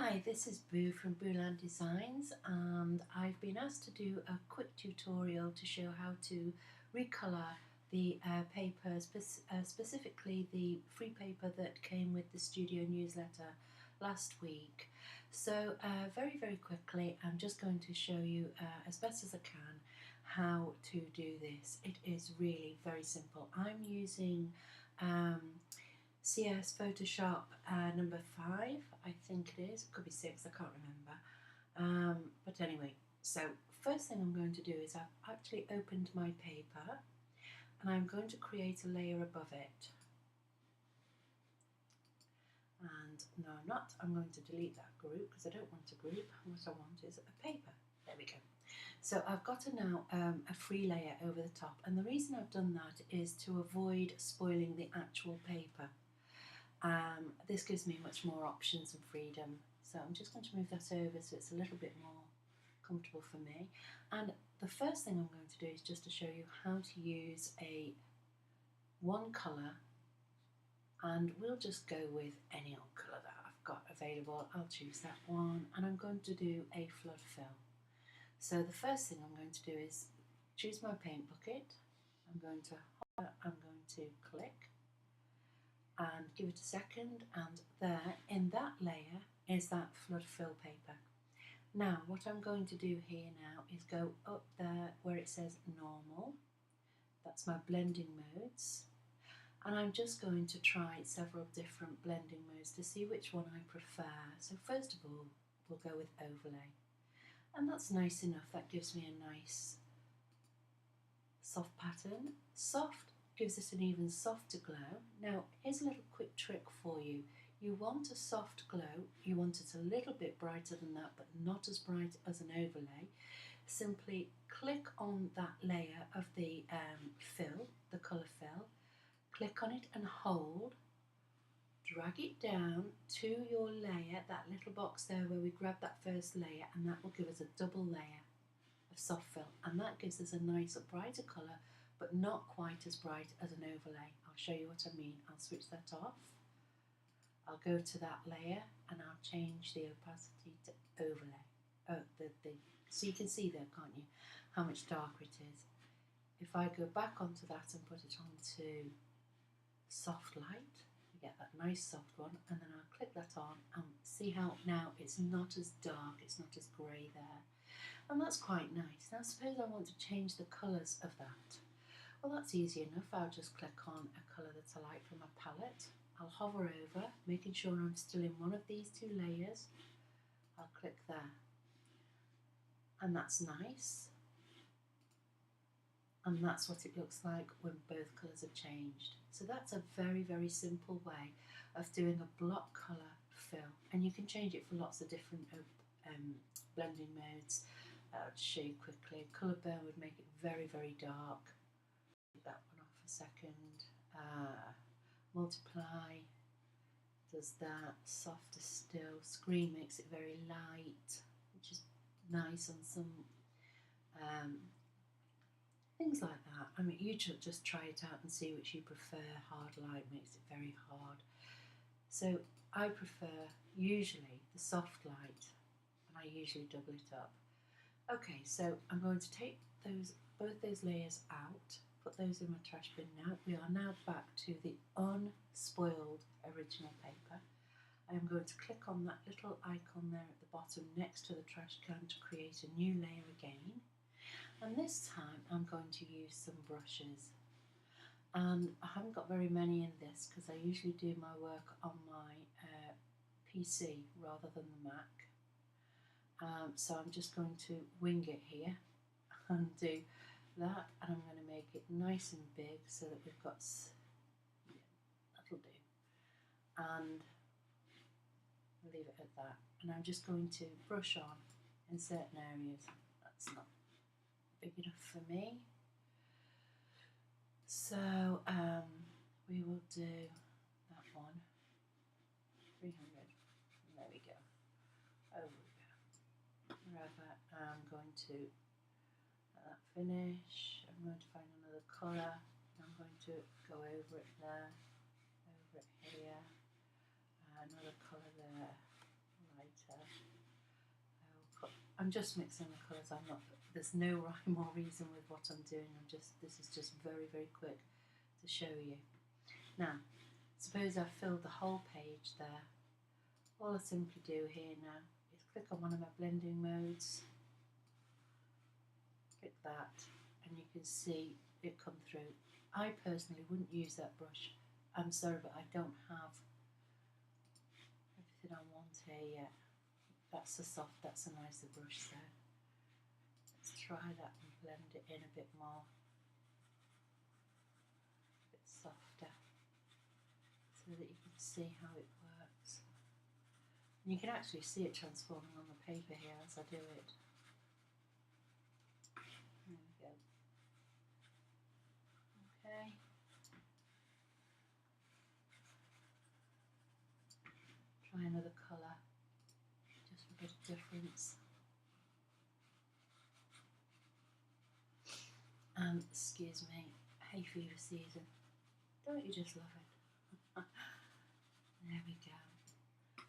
Hi, this is Boo from Booland Designs, and I've been asked to do a quick tutorial to show how to recolour the paper, specifically the free paper that came with the studio newsletter last week. So very quickly, I'm just going to show you as best as I can how to do this. It is really very simple. I'm using CS Photoshop number 5, I think it is. It could be 6, I can't remember. But anyway, so first thing I'm going to do is I've actually opened my paper and I'm going to create a layer above it. And no, I'm not. I'm going to delete that group because I don't want a group. What I want is a paper. There we go. So I've got now a free layer over the top, and the reason I've done that is to avoid spoiling the actual paper. This gives me much more options and freedom, so I'm just going to move that over so it's a little bit more comfortable for me. And the first thing I'm going to do is just to show you how to use one colour, and we'll just go with any old colour that I've got available. I'll choose that one, and I'm going to do a flood fill. So the first thing I'm going to do is choose my paint bucket. I'm going to hover, I'm going to click and give it a second, and there in that layer is that flood fill paper. Now what I'm going to do here now is go up there where it says normal, that's my blending modes, and I'm just going to try several different blending modes to see which one I prefer. So first of all we'll go with overlay, and that's nice enough, that gives me a nice soft pattern. Soft gives it an even softer glow. Now here's a little quick trick for you. You want a soft glow, you want it a little bit brighter than that but not as bright as an overlay. Simply click on that layer of the fill, the colour fill, click on it and hold, drag it down to your layer, that little box there where we grab that first layer, and that will give us a double layer of soft fill, and that gives us a nicer brighter colour but not quite as bright as an overlay. I'll show you what I mean. I'll switch that off. I'll go to that layer and I'll change the opacity to overlay. So you can see there, can't you, how much darker it is. If I go back onto that and put it onto soft light, we get that nice soft one, and then I'll click that on and see how now it's not as dark, it's not as grey there. And that's quite nice. Now suppose I want to change the colours of that. Well, that's easy enough. I'll just click on a colour that I like from my palette. I'll hover over, making sure I'm still in one of these two layers. I'll click there. And that's nice. And that's what it looks like when both colours are changed. So that's a very simple way of doing a block colour fill. And you can change it for lots of different blending modes. I'll show you quickly. Colour burn would make it very dark. That one off a second. Multiply does that, softer still. Screen makes it very light, which is nice on some things like that. I mean, you should just try it out and see which you prefer. Hard light makes it very hard. So I prefer usually the soft light, and I usually double it up. Okay, so I'm going to take both those layers out, put those in my trash bin now. We are now back to the unspoiled original paper. I am going to click on that little icon there at the bottom next to the trash can to create a new layer again. And this time I'm going to use some brushes. And I haven't got very many in this because I usually do my work on my PC rather than the Mac. So I'm just going to wing it here and do that, and I'm going to make it nice and big so that we've got, yeah, that'll do, and leave it at that. And I'm just going to brush on in certain areas. That's not big enough for me, so we will do that one. 300. There we go. Over we go. Wherever I'm going to let that finish. I'm going to find another colour. I'm going to go over it there, over it here, another colour there, lighter. I'm just mixing the colours. I'm not. There's no rhyme or reason with what I'm doing. This is just very, very quick to show you. Now, suppose I've filled the whole page there. All I simply do here now is click on one of my blending modes, click that, and you can see it come through. I personally wouldn't use that brush. I'm sorry, but I don't have everything I want here yet. That's a nicer brush there. Let's try that and blend it in a bit more, a bit softer, so that you can see how it works. And you can actually see it transforming on the paper here as I do it. There we go. Okay. Try another colour, just for a bit of difference. And excuse me, hay fever season. Don't you just love it? There we go.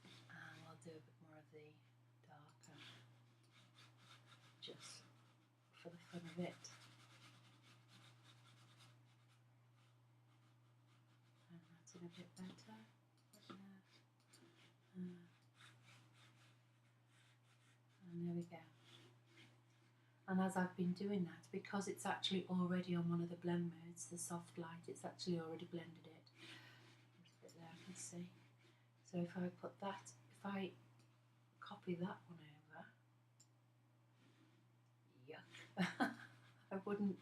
And we'll do a bit more of the darker, just for the fun of it. And that's in a bit better. And there we go. And as I've been doing that, because it's actually already on one of the blend modes, the soft light, it's actually already blended it. There's a bit there I can see. So if I put that, if I copy that one over, yuck, I wouldn't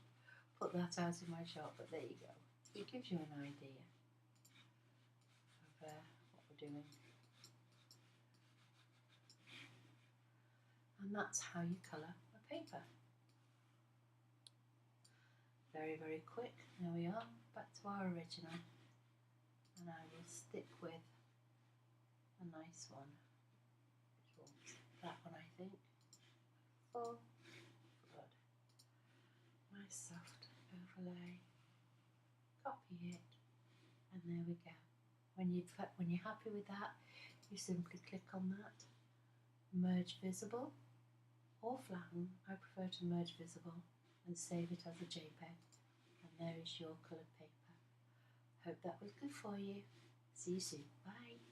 put that out in my shop, but there you go. It gives you an idea of what we're doing. And that's how you colour a paper. Very, very quick. There we are, back to our original. And I will stick with a nice one, which was that one, I think. Oh, good. Nice soft overlay. Copy it, and there we go. When you're happy with that, you simply click on that, merge visible, or flatten. I prefer to merge visible and save it as a JPEG. And there is your coloured paper. Hope that was good for you. See you soon. Bye.